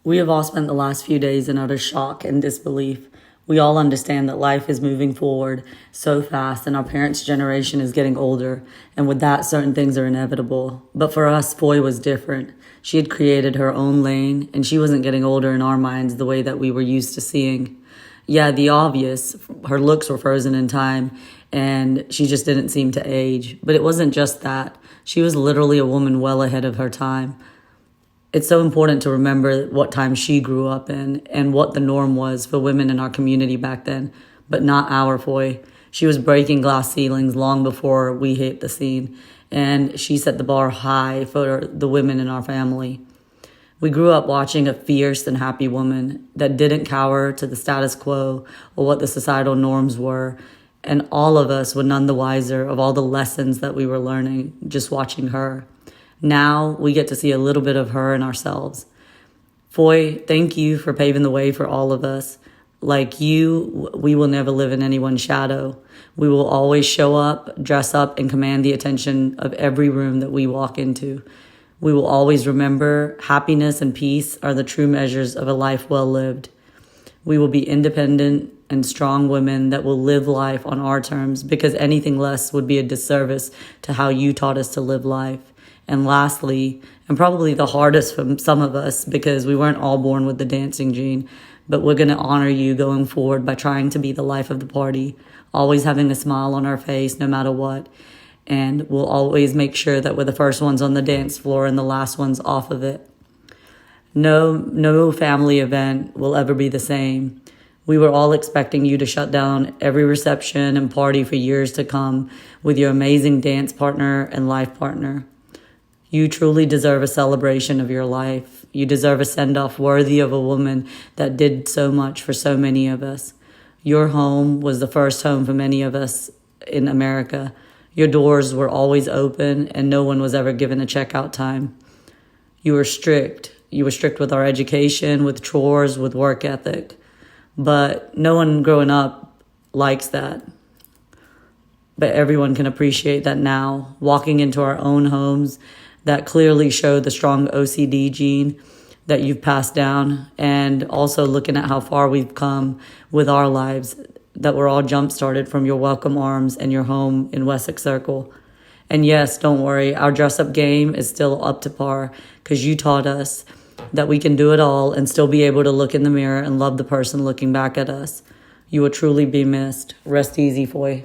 We have all spent the last few days in utter shock and disbelief. We all understand that life is moving forward so fast and our parents' generation is getting older, and with that, certain things are inevitable. But for us, Foy was different. She had created her own lane, and she wasn't getting older in our minds the way that we were used to seeing. Yeah, the obvious, her looks were frozen in time, and she just didn't seem to age. But it wasn't just that. She was literally a woman well ahead of her time. It's so important to remember what time she grew up in and what the norm was for women in our community back then, but not our Foy. She was breaking glass ceilings long before we hit the scene, and she set the bar high for the women in our family. We grew up watching a fierce and happy woman that didn't cower to the status quo or what the societal norms were, and all of us were none the wiser of all the lessons that we were learning just watching her. Now we get to see a little bit of her in ourselves. Foy, thank you for paving the way for all of us. Like you, we will never live in anyone's shadow. We will always show up, dress up, and command the attention of every room that we walk into. We will always remember happiness and peace are the true measures of a life well lived. We will be independent and strong women that will live life on our terms, because anything less would be a disservice to how you taught us to live life. And lastly, and probably the hardest for some of us, because we weren't all born with the dancing gene, but we're going to honor you going forward by trying to be the life of the party, always having a smile on our face no matter what. And we'll always make sure that we're the first ones on the dance floor and the last ones off of it. No family event will ever be the same. We were all expecting you to shut down every reception and party for years to come with your amazing dance partner and life partner. You truly deserve a celebration of your life. You deserve a send-off worthy of a woman that did so much for so many of us. Your home was the first home for many of us in America. Your doors were always open, and no one was ever given a checkout time. You were strict. You were strict with our education, with chores, with work ethic. But no one growing up likes that. But everyone can appreciate that now, walking into our own homes that clearly show the strong OCD gene that you've passed down, and also looking at how far we've come with our lives, that we're all jump-started from your welcome arms and your home in Wessex Circle. And yes, don't worry, our dress-up game is still up to par, because you taught us that we can do it all and still be able to look in the mirror and love the person looking back at us. You will truly be missed. Rest easy, Foy.